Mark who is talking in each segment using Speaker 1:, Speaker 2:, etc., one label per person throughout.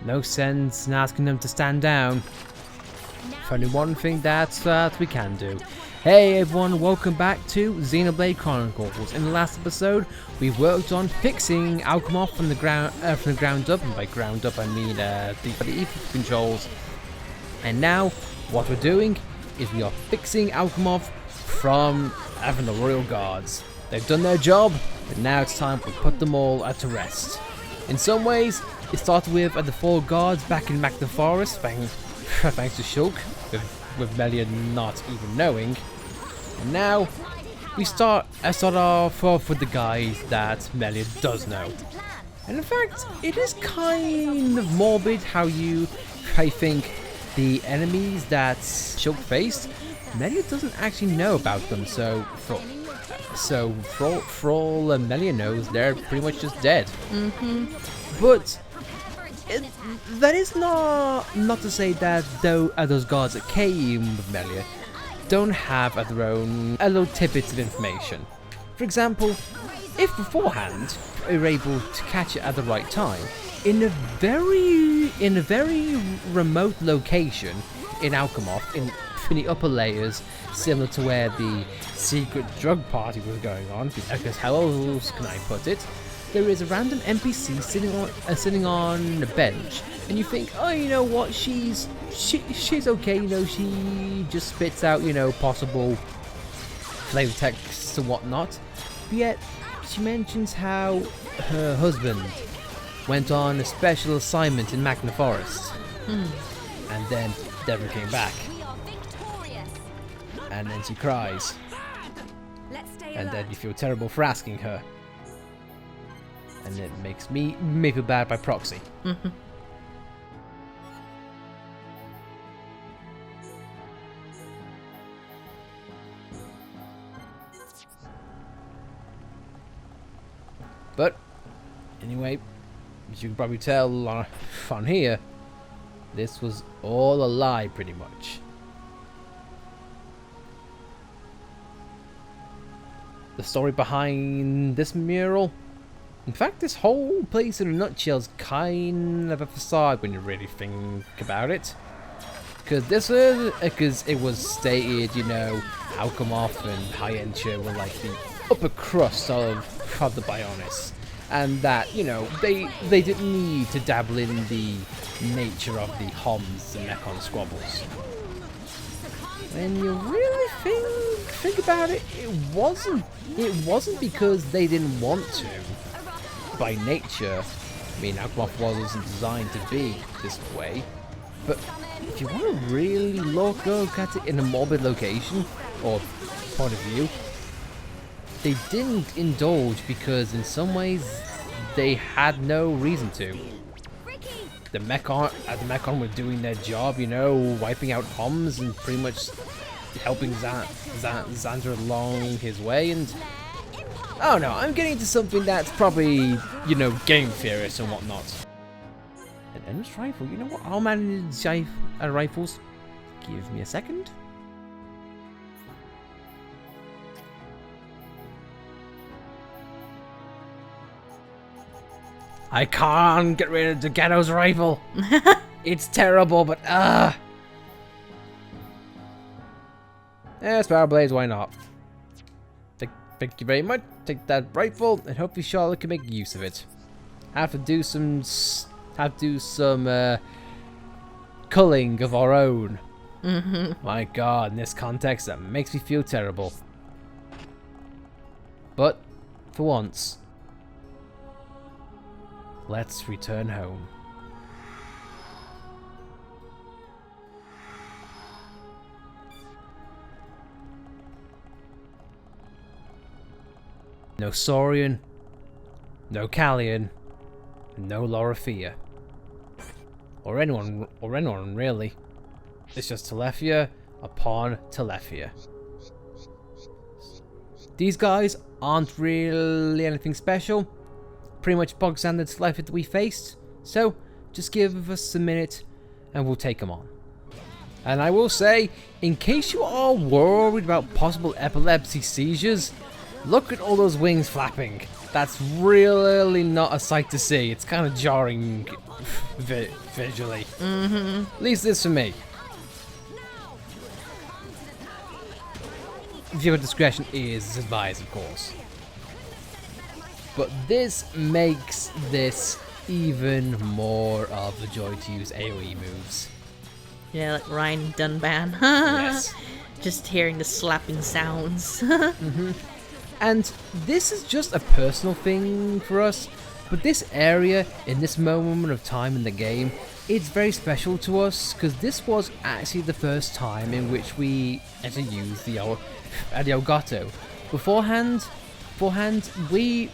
Speaker 1: No sense in asking them to stand down. If only one thing that we can do. Hey everyone, welcome back to Xenoblade Chronicles. In the last episode, we worked on fixing Alchemoth from the ground up, and by ground up I mean the ether controls. And now, what we're doing is we are fixing Alchemoth from having the Royal Guards. They've done their job, but now it's time to put them all to rest. In some ways, it started with the 4 guards back in Magna Forest, thanks to Shulk, with Melia not even knowing. And now, we start off with the guys that Melia does know. And in fact, it is kind of morbid how I think the enemies that Shulk faced, Melia doesn't actually know about them, so for all Melia knows, they're pretty much just dead. But that is not to say that those guards that came with Melia don't have their own little tidbits of information. For example, if beforehand you're able to catch it at the right time, in a very remote location in Alchemoth, in the upper layers, similar to where the secret drug party was going on, because how else can I put it? There is a random NPC sitting on a bench, and you think, oh, you know what? She's okay. You know, she just spits out, you know, possible flavor texts and whatnot. But yet, she mentions how her husband went on a special assignment in Magna Forest, and then never came back. And then she cries, and then you feel terrible for asking her. And it makes me feel bad by proxy. But anyway, as you can probably tell on here, this was all a lie pretty much. The story behind this mural, in fact, this whole place in a nutshell is kind of a facade when you really think about it. Because it was stated, you know, Alchemoth and High Entia were like the upper crust of the Bionis, and that, you know, they didn't need to dabble in the nature of the Homs and Mechon squabbles. When you really think about it, it wasn't because they didn't want to. By nature, I mean, Alchemoth wasn't designed to be this way, but if you want to really look at it in a morbid location, or point of view, they didn't indulge because in some ways they had no reason to. The Mechon were doing their job, you know, wiping out Homs and pretty much helping Xander along his way, and oh no, I'm getting into something that's probably, you know, game theorist and whatnot. An endless rifle, you know what? I'll manage rifles. Give me a second. I can't get rid of the Ghetto's rifle. It's terrible, but yeah, Spiral Blades, why not? Thank you very much. Take that rifle, and hopefully Charlotte can make use of it. Have to do some culling of our own. My God, in this context, that makes me feel terrible. But for once, let's return home. No Saurian, no Callian, no Lorifia. Or anyone really. It's just Telethia upon Telethia. These guys aren't really anything special. Pretty much bog standard Telethia that we faced. So just give us a minute and we'll take them on. And I will say, in case you are worried about possible epilepsy seizures, look at all those wings flapping. That's really not a sight to see. It's kind of jarring visually. At least this for me. Viewer discretion is advised, of course. But this makes this even more of a joy to use AoE moves.
Speaker 2: Yeah, like Ryan Dunban.
Speaker 1: Yes.
Speaker 2: Just hearing the slapping sounds.
Speaker 1: And this is just a personal thing for us, but this area, in this moment of time in the game, it's very special to us, because this was actually the first time in which we actually used the Elgato. Beforehand, we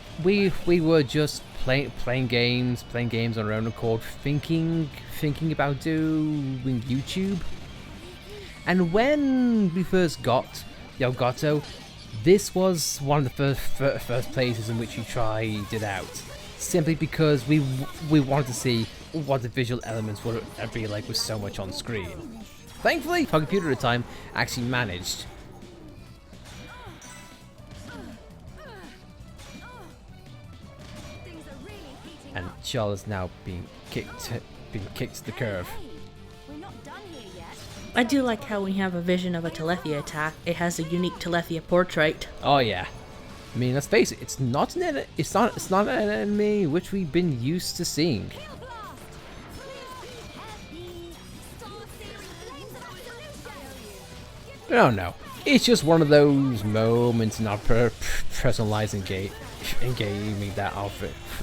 Speaker 1: were just playing games on our own accord, thinking about doing YouTube. And when we first got the Elgato, this was one of the first places in which we tried it out, simply because we wanted to see what the visual elements would be like with so much on screen. Thankfully, our computer at the time actually managed. And Charlotte's now being kicked to the curve.
Speaker 2: I do like how we have a vision of a Telethia attack. It has a unique Telethia portrait.
Speaker 1: Oh yeah. I mean, let's face it, it's not an enemy which we've been used to seeing. No. It's just one of those moments in our personal lives in gaming that I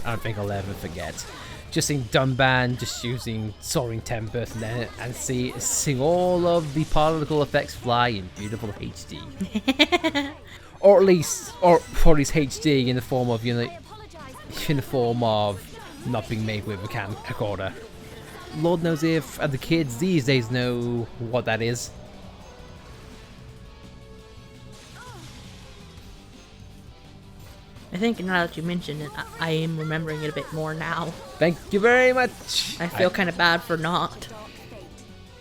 Speaker 1: don't think I'll ever forget. Just seeing Dunban just using Soaring Tempest and seeing all of the particle effects fly in beautiful HD. or at least HD in the form of, not being made with a camcorder. Lord knows if the kids these days know what that is.
Speaker 2: I think now that you mentioned it, I am remembering it a bit more now.
Speaker 1: Thank you very much.
Speaker 2: I feel kind of bad for not.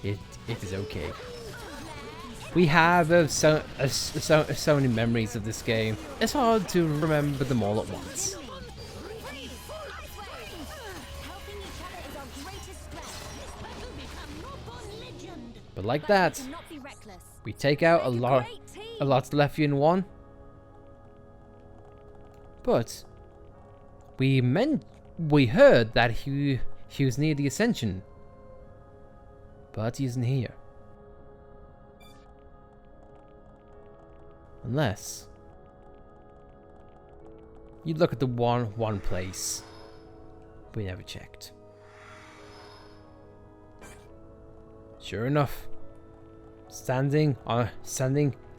Speaker 1: It is okay. We have so many memories of this game. It's hard to remember them all at once. But like that, we take out a lot left in one. But we heard that he was near the Ascension, but he isn't here. Unless you look at the one place we never checked. Sure enough, standing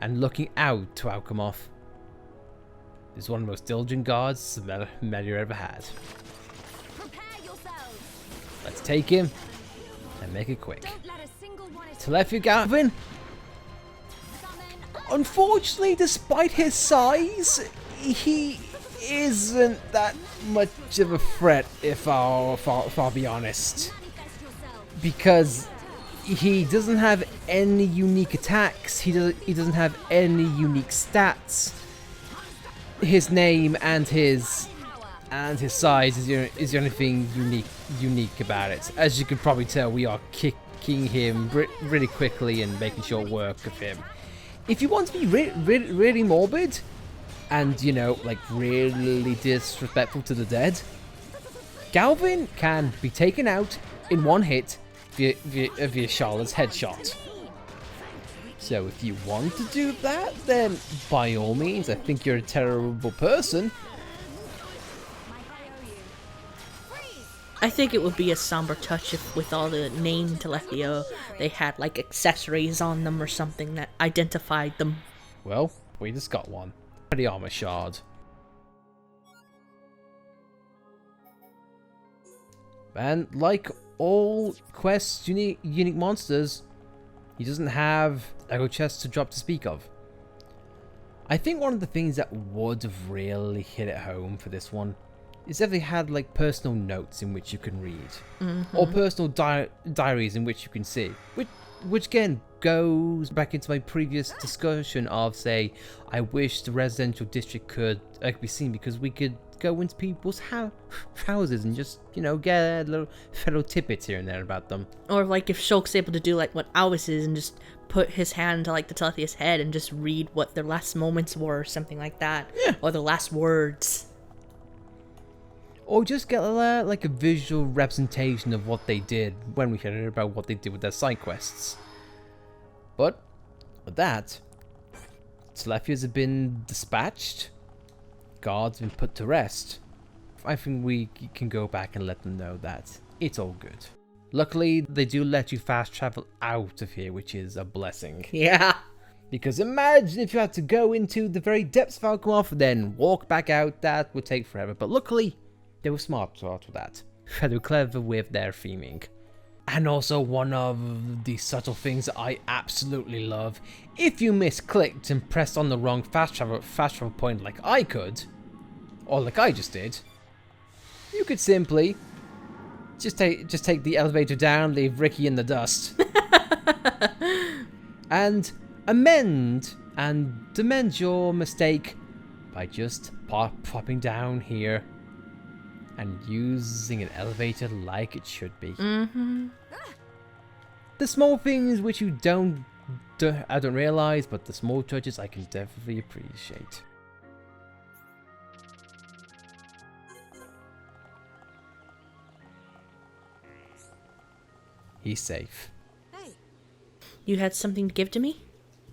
Speaker 1: and looking out to Alchemoth is one of the most diligent guards Media ever had. Let's take him and make it quick. Telethia Galvin, unfortunately, despite his size, he isn't that much of a threat, if I'll be honest. Because he doesn't have any unique attacks, he doesn't have any unique stats. His name and his size is the only thing unique about it. As you can probably tell, we are kicking him really quickly and making short work of him. If you want to be really morbid and really disrespectful to the dead, Galvin can be taken out in one hit via Charlotte's headshot. So if you want to do that, then by all means, I think you're a terrible person.
Speaker 2: I think it would be a somber touch if with all the named Telethia, they had like accessories on them or something that identified them.
Speaker 1: Well, we just got one. The armor shard. And like all Quest's unique monsters, he doesn't have echo chests to drop to speak of. I think one of the things that would have really hit it home for this one is if they had like personal notes in which you can read, or personal diaries in which you can see, which again goes back into my previous discussion of, say, I wish the residential district could be seen, because we could go into people's houses and just, you know, get a little fellow tidbits here and there about them.
Speaker 2: Or like if Shulk's able to do like what Albus is and just put his hand to like the Telethia's head and just read what their last moments were or something like that.
Speaker 1: Yeah.
Speaker 2: Or their last words.
Speaker 1: Or just get like a visual representation of what they did when we heard about what they did with their side quests. But with that, Telethias have been dispatched, guards have been put to rest. I think we can go back and let them know that it's all good. Luckily, they do let you fast travel out of here, which is a blessing.
Speaker 2: Yeah.
Speaker 1: Because imagine if you had to go into the very depths of Alchemov and then walk back out, that would take forever. But luckily, they were smart with that. They were clever with their theming. And also one of the subtle things that I absolutely love, if you misclicked and pressed on the wrong fast travel point like I could, or like I just did, you could simply just take the elevator down, leave Ricky in the dust. And amend your mistake by just popping down here and using an elevator like it should be.
Speaker 2: Mm-hmm.
Speaker 1: The small things which you I don't realize, but the small touches I can definitely appreciate. He's safe.
Speaker 2: You had something to give to me?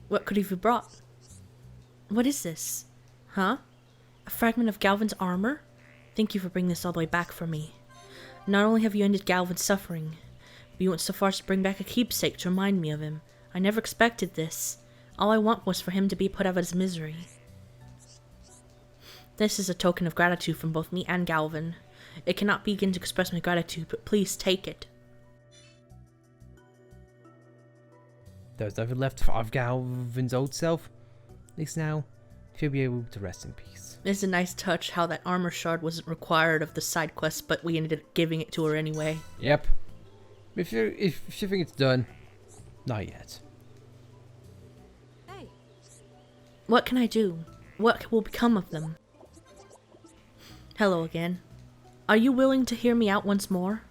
Speaker 2: What could have you brought? What is this? Huh? A fragment of Galvin's armor? Thank you for bringing this all the way back for me. Not only have you ended Galvin's suffering, but you went so far as to bring back a keepsake to remind me of him. I never expected this. All I want was for him to be put out of his misery. This is a token of gratitude from both me and Galvin. It cannot begin to express my gratitude, but please take it.
Speaker 1: There's nothing left of Galvin's old self. At least now, he'll be able to rest in peace.
Speaker 2: It's a nice touch how that armor shard wasn't required of the side quest, but we ended up giving it to her anyway.
Speaker 1: Yep. If you think it's done, not yet.
Speaker 2: What can I do? What will become of them? Hello again. Are you willing to hear me out once more?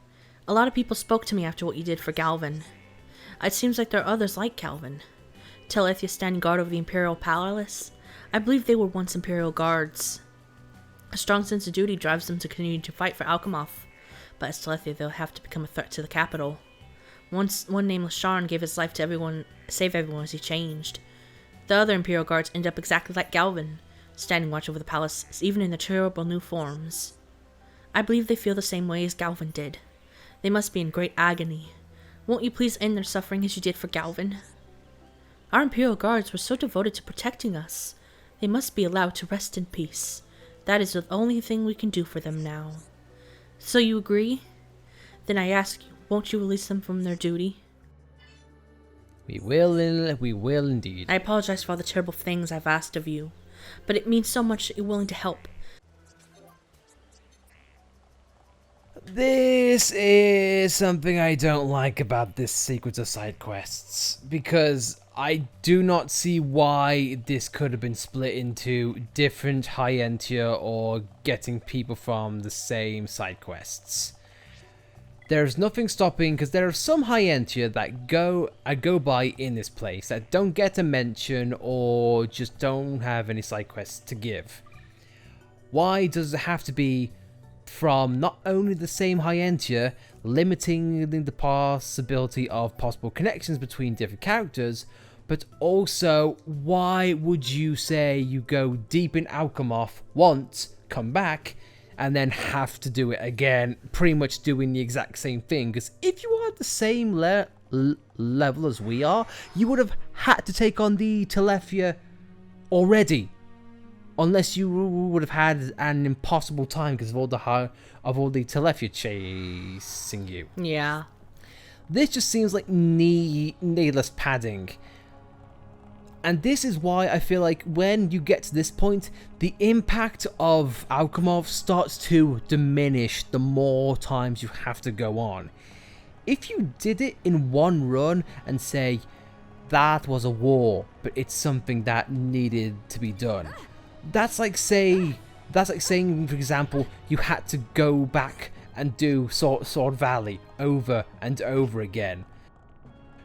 Speaker 2: A lot of people spoke to me after what you did for Galvin. It seems like there are others like Galvin. Telethia standing guard over the Imperial Palace. I believe they were once Imperial guards. A strong sense of duty drives them to continue to fight for Alchemov, but as Telethia they'll have to become a threat to the capital. One nameless Sharn gave his life to save everyone as he changed. The other Imperial guards end up exactly like Galvin, standing watch over the palace, even in their terrible new forms. I believe they feel the same way as Galvin did. They must be in great agony. Won't you please end their suffering as you did for Galvin? Our Imperial guards were so devoted to protecting us. They must be allowed to rest in peace. That is the only thing we can do for them now. So you agree? Then I ask you, won't you release them from their duty?
Speaker 1: We will indeed.
Speaker 2: I apologize for all the terrible things I've asked of you, but it means so much that you're willing to help.
Speaker 1: This is something I don't like about this sequence of side quests, because I do not see why this could have been split into different High Entia or getting people from the same side quests. There's nothing stopping, because there are some High Entia that I go by in this place that don't get a mention or just don't have any side quests to give. Why does it have to be from not only the same High Entia, limiting the possibility of possible connections between different characters, but also why would you say you go deep in Alchemov once, come back, and then have to do it again, pretty much doing the exact same thing? Because if you are at the same level as we are, you would have had to take on the Telethia already. Unless you would have had an impossible time because of all the Telethia chasing you.
Speaker 2: Yeah.
Speaker 1: This just seems like needless padding. And this is why I feel like when you get to this point, the impact of Alchemov starts to diminish the more times you have to go on. If you did it in one run and say, that was a war, but it's something that needed to be done. That's like, say, That's like saying, for example, you had to go back and do Sword Valley over and over again.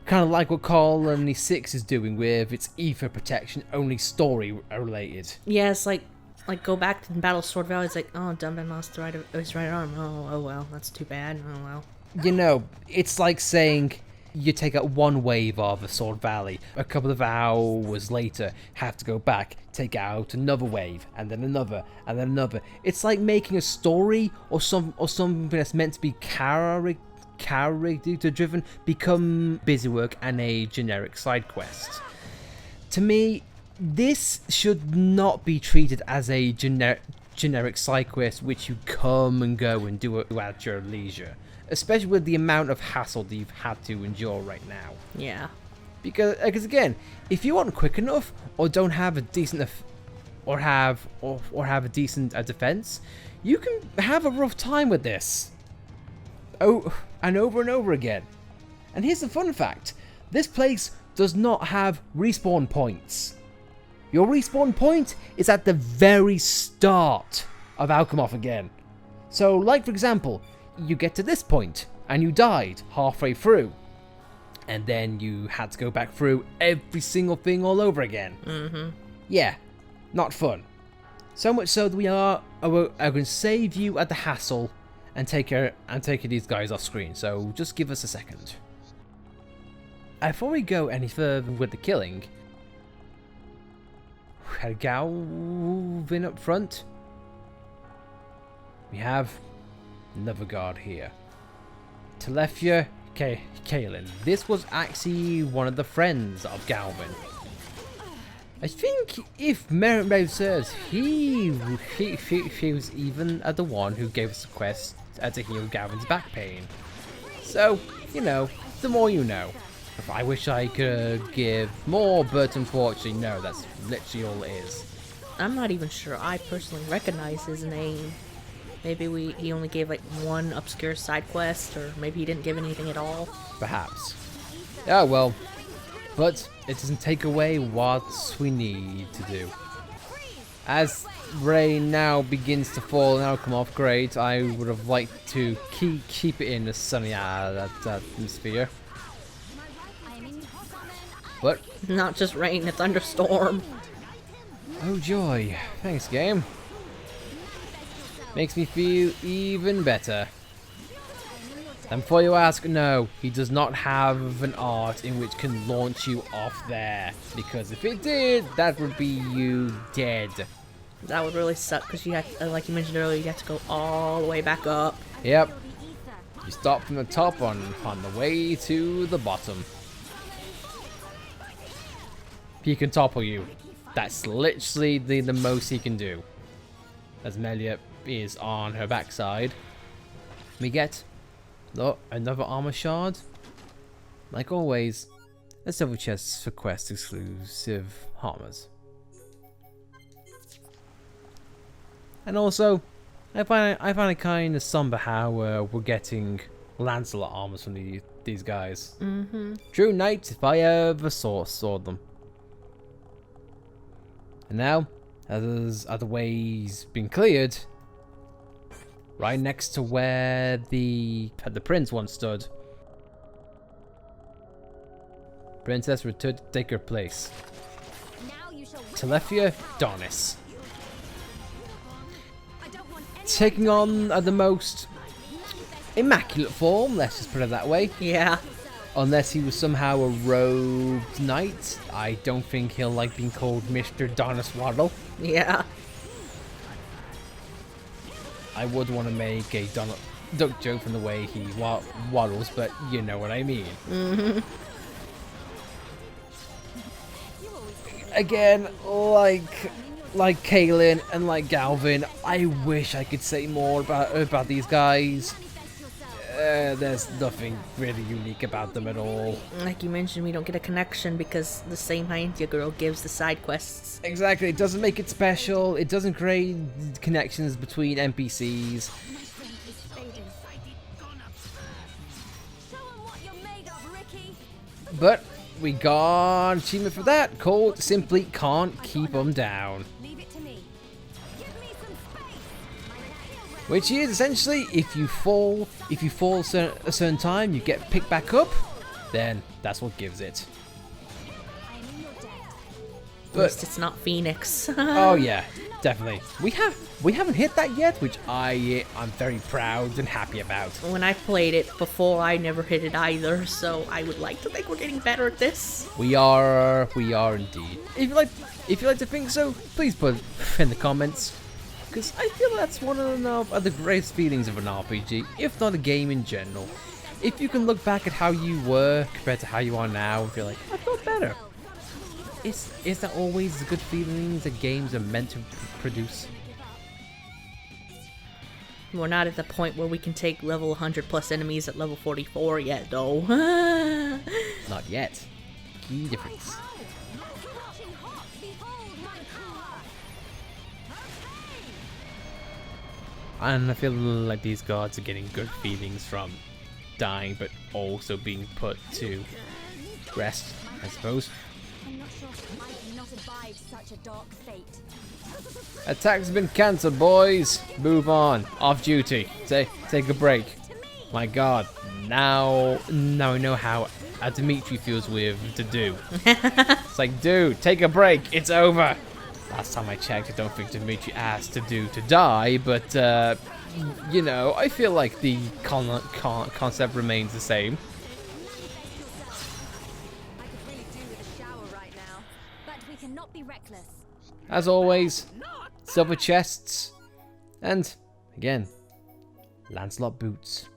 Speaker 1: Kind of like what Colony 6 is doing with its ether protection, only story related.
Speaker 2: Yeah, it's like go back to Battle Sword Valley. It's like, oh, Dunban lost his right arm. Oh well, that's too bad. Oh well.
Speaker 1: You know, it's like saying you take out one wave of a Sword Valley, a couple of hours later have to go back, take out another wave, and then another, and then another. It's like making a story or something that's meant to be character driven become busy work and a generic side quest. To me, this should not be treated as a generic side quest which you come and go and do at your leisure, especially with the amount of hassle that you've had to endure right now.
Speaker 2: Yeah.
Speaker 1: Because again, if you aren't quick enough or don't have a decent or have a decent defense, you can have a rough time with this. Oh, and over again. And here's the fun fact: this place does not have respawn points. Your respawn point is at the very start of Alchemoth again. So, like for example, you get to this point and you died halfway through, and then you had to go back through every single thing all over again. Yeah, not fun. So much so that we are going to save you at the hassle and take these guys off screen. So just give us a second. Before we go any further with the killing, we had Galvin up front. We have another guard here. Telethia, Kaelin. This was actually one of the friends of Galvin. I think, if memory serves, he was even the one who gave us the quest to heal Galvin's back pain. So, you know, the more you know. I wish I could give more, but unfortunately, no, that's literally all it is.
Speaker 2: I'm not even sure I personally recognize his name. Maybe he only gave like one obscure side quest, or maybe he didn't give anything at all.
Speaker 1: Perhaps. Oh well. But it doesn't take away what we need to do. As rain now begins to fall and Alchemoth, great. I would have liked to keep it in a sunny atmosphere. But
Speaker 2: Not just rain, a thunderstorm.
Speaker 1: oh joy. Thanks, game. Makes me feel even better. And before you ask, no, he does not have an art in which can launch you off there. Because if it did, that would be you dead.
Speaker 2: That would really suck, because you had, like you mentioned earlier, you have to go all the way back up.
Speaker 1: Yep. You start from the top on the way to the bottom. He can topple you. That's literally the most he can do. As Melia is on her backside. We get another armor shard. Like always, a silver chest for quest exclusive armors. And also, I find it kind of somber how we're getting Lancelot armors from these guys. True knights, if I ever saw them. And now, as other ways been cleared, right next to where the prince once stood, Princess returned to take her place. Telethia Donis. Taking on the most immaculate form, let's just put it that way.
Speaker 2: Yeah.
Speaker 1: Unless he was somehow a robed knight. I don't think he'll like being called Mr. Donis Waddle.
Speaker 2: Yeah.
Speaker 1: I would want to make a duck joke from the way he waddles, but you know what I mean. Again, like Kaelin and like Galvin, I wish I could say more about these guys. There's nothing really unique about them at all.
Speaker 2: Like you mentioned, we don't get a connection because the same High Entia girl gives the side quests.
Speaker 1: Exactly, it doesn't make it special, it doesn't create connections between NPCs. But we got an achievement for that, called Simply Can't Keep 'Em Down. which is essentially if you fall a certain time, you get picked back up, then that's what gives it.
Speaker 2: At least it's not Phoenix.
Speaker 1: Oh yeah, definitely. We haven't hit that yet, which I'm very proud and happy about.
Speaker 2: When I played it before, I never hit it either, so I would like to think we're getting better at this.
Speaker 1: We are indeed. If you like to think so, please put in the comments, because I feel that's one of the greatest feelings of an RPG, if not a game in general. If you can look back at how you were compared to how you are now and feel like, I felt better. Is that always the good feelings that games are meant to produce?
Speaker 2: We're not at the point where we can take level 100 plus enemies at level 44 yet, though.
Speaker 1: Not yet. Key difference. And I feel like these gods are getting good feelings from dying, but also being put to rest, I suppose.
Speaker 3: I'm not sure I cannot abide such a dark fate.
Speaker 1: Attack's been cancelled, boys. Move on. Off duty. Take a break. My God. Now I know how Dimitri feels with to do. It's like, dude, take a break. It's over. Last time I checked, I don't think Dimitri asked to die, but you know, I feel like the concept remains the same.
Speaker 3: I could really do with a shower right now, but we cannot be reckless.
Speaker 1: As always, silver chests, and again, Lancelot boots.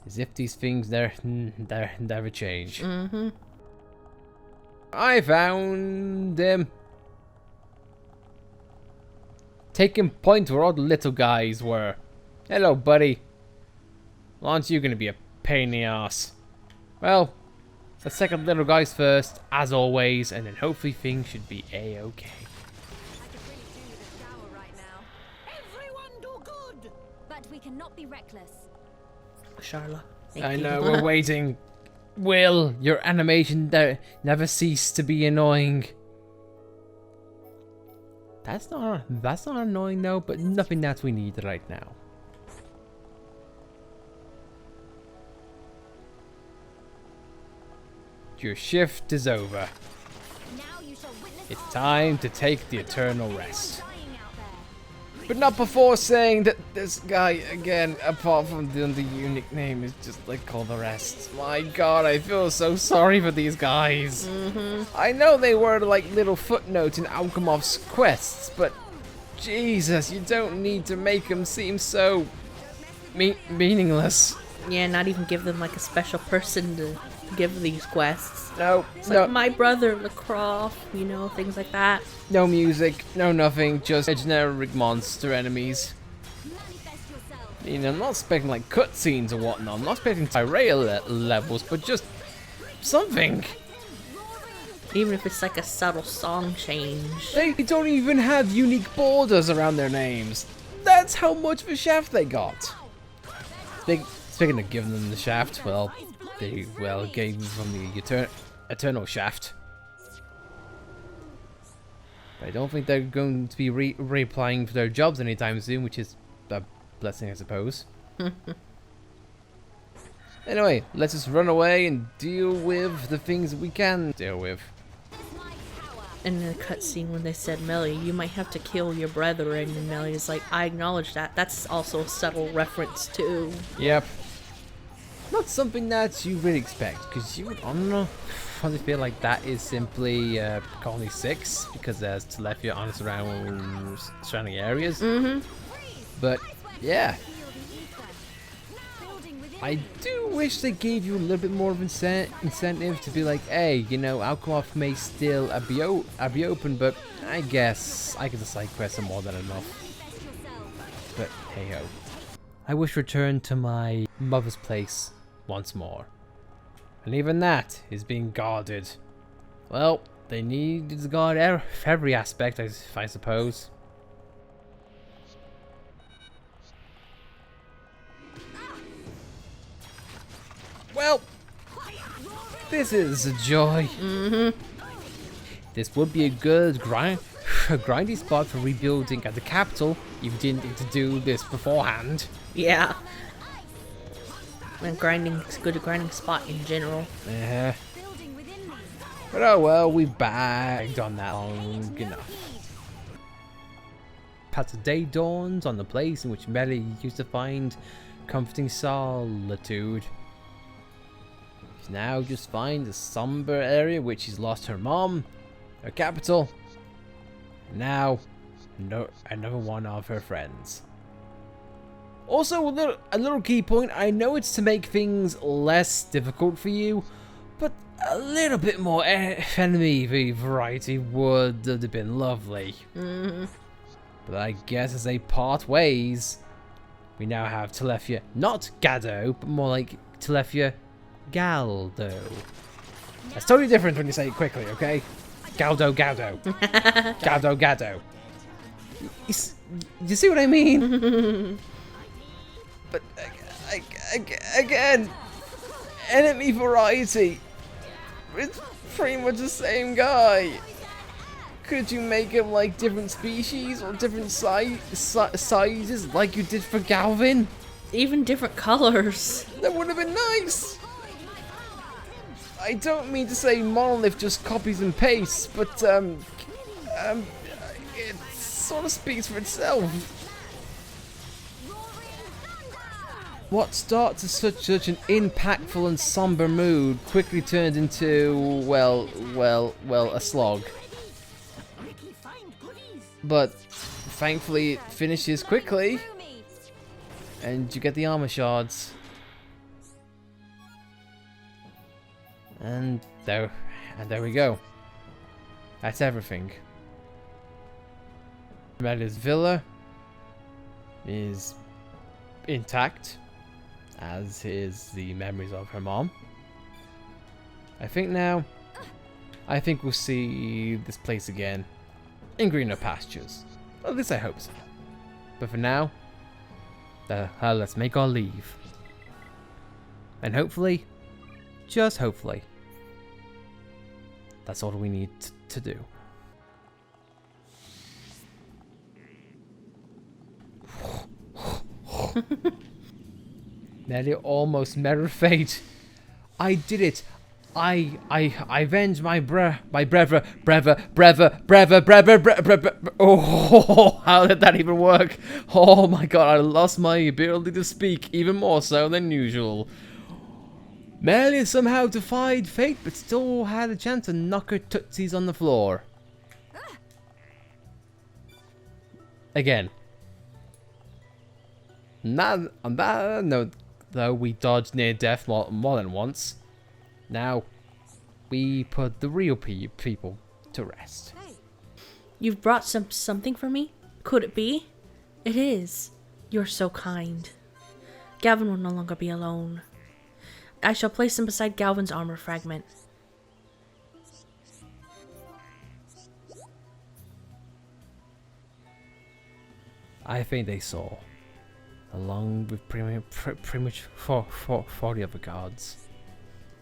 Speaker 1: As if these things never change.
Speaker 2: Mm-hmm.
Speaker 1: I found him. Taking point where all the little guys were. Hello, buddy. Well, aren't you gonna be a pain in the ass? Well, let's take the little guys first, as always, and then hopefully things should be a-okay.
Speaker 3: I could really do with a shower right now. Everyone do good! But we cannot be reckless.
Speaker 2: Charlotte.
Speaker 1: I know, we're waiting. Will, your animation never cease to be annoying. That's not annoying though, but nothing that we need right now. Your shift is over.
Speaker 3: Now you shall witness
Speaker 1: It's time to take the eternal rest.
Speaker 3: dying out there.
Speaker 1: But not before saying that this guy, again, apart from the unique name, is just like all the rest. My God, I feel so sorry for these guys. I know they were like little footnotes in Alchemov's quests, but Jesus, you don't need to make them seem so meaningless.
Speaker 2: Yeah, not even give them like a special person to give these quests.
Speaker 1: No,
Speaker 2: It's
Speaker 1: no,
Speaker 2: like my brother, Lacroix, you know, things like that.
Speaker 1: no music, no nothing, just generic monster enemies.
Speaker 3: Manifest yourself.
Speaker 1: You know, I'm not expecting like cutscenes or whatnot. I'm not expecting Tyrell levels, but just something.
Speaker 2: Even if it's like a subtle song change.
Speaker 1: They don't even have unique borders around their names. That's how much of a shaft they got. Speaking of giving them the shaft, well, they gave them the eternal shaft. But I don't think they're going to be reapplying for their jobs anytime soon, which is a blessing, I suppose. Anyway, let's just run away and deal with the things that we can deal with.
Speaker 2: And in the cutscene when they said, Melly, you might have to kill your brethren, and Melly's like, I acknowledge that. That's also a subtle reference too.
Speaker 1: Yep. Not something that you really expect, because you would, I don't know, I feel like that is simply Colony 6, because there's Telethia on surrounding areas. But, yeah. I do wish they gave you a little bit more of incentive to be like, hey, you know, Alchemov may still be open, but I guess I can just side quest are more than enough. But hey ho. I wish return to my mother's place once more. And even that is being guarded. Well, they need to guard every aspect, I suppose. Well, this is a joy. This would be a good grindy spot for rebuilding at the capital if you didn't need to do this beforehand.
Speaker 2: Yeah. And grinding is a good grinding spot in general.
Speaker 1: Yeah.
Speaker 3: Building within me.
Speaker 1: But oh well, we bagged on that long enough. As the day dawns on the place in which Melly used to find comforting solitude, she's now just finds a somber area which she's lost her mom, her capital, and now another one of her friends. Also, a little key point, I know it's to make things less difficult for you, but a little bit more enemy variety would have been lovely. But I guess as they part ways, we now have Telethia, not Gado, but more like Telethia Galdo. That's totally different when you say it quickly, okay? Galdo, Gado. Gado, Gado. You see what I mean? But again, enemy variety. It's pretty much the same guy. Could you make him like different species or different sizes like you did for Galvin?
Speaker 2: Even different colors.
Speaker 1: That would have been nice. I don't mean to say Monolith just copies and pastes, but it sort of speaks for itself. What starts as such an impactful and somber mood quickly turned into, well, a slog. But thankfully it finishes quickly, and you get the armor shards. And there we go. That's everything. Melia's villa is intact, as is the memories of her mom. I think we'll see this place again in greener pastures. At least I hope so. But for now, let's make our leave. And hopefully, just hopefully, that's all we need to do. Nearly almost met fate. I did it. I avenged my brother. Oh, how did that even work? Oh my god, I lost my ability to speak even more so than usual. Melia somehow defied fate, but still had a chance to knock her tootsies on the floor. Again. Not on that note, though, we dodged near death more than once. Now, we put the real people to rest.
Speaker 2: You've brought something for me? Could it be? It is. You're so kind. Galvin will no longer be alone. I shall place him beside Galvin's armor fragment.
Speaker 1: I think they saw, along with pretty much 40 other guards.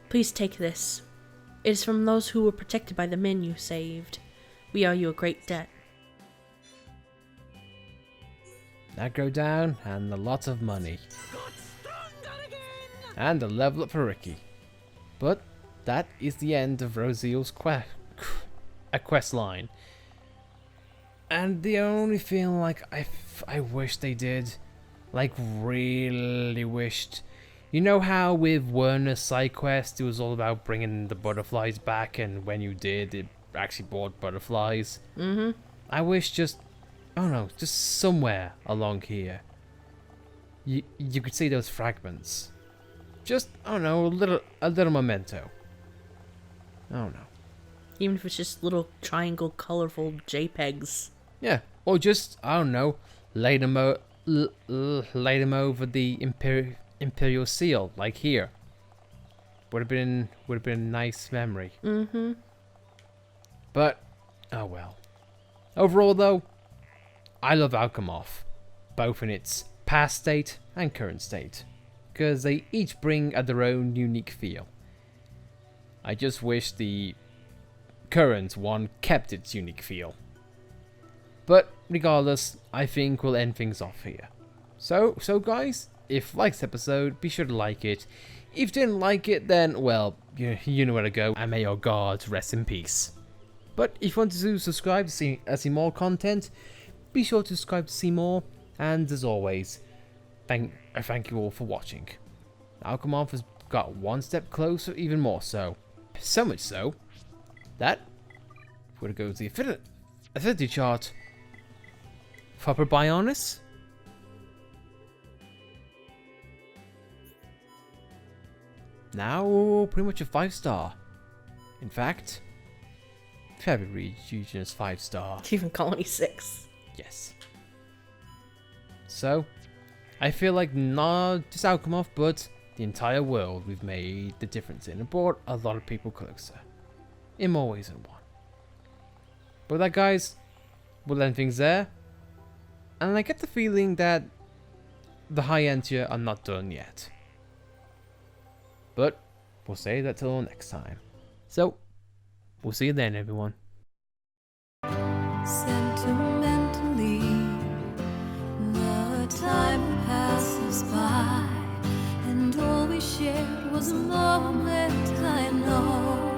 Speaker 2: Please take this. It is from those who were protected by the men you saved. We owe you a great debt.
Speaker 1: That go down, and a lot of money. And a level up for Ricky. But that is the end of Rosiel's quest line. And the only feeling like I wish they did, like really wished. You know how with Werner's side quest, it was all about bringing the butterflies back, and when you did, it actually brought butterflies. I wish just, I don't know, just somewhere along here, you could see those fragments. Just, I don't know, a little memento. I don't know.
Speaker 2: Even if it's just little triangle colorful JPEGs.
Speaker 1: Yeah, or just, I don't know, lay them over the imperial seal, like here. Would have been a nice memory. But oh well. Overall though, I love Alchemoth, both in its past state and current state, because they each bring their own unique feel. I just wish the current one kept its unique feel. But regardless, I think we'll end things off here. So guys, if you liked this episode, be sure to like it. If you didn't like it, then, well, you know where to go, and may your gods rest in peace. But if you want to subscribe to see more content, be sure to subscribe to see more, and as always, I thank you all for watching. Alchemov has got one step closer, even more so. So much so, that we're going to go to the affinity chart for Upper Bionis. Now, pretty much a 5-star. In fact, February region is 5-star.
Speaker 2: Even Colony 6.
Speaker 1: Yes. So, I feel like not just Alchemov, but the entire world we've made the difference in and brought a lot of people closer. In more ways than one. But with that, guys, we'll end things there. And I get the feeling that the High Entia are not done yet. But we'll say that till next time. So, we'll see you then, everyone.
Speaker 4: Sentimentally, the time passes by, and all we shared was a moment I know.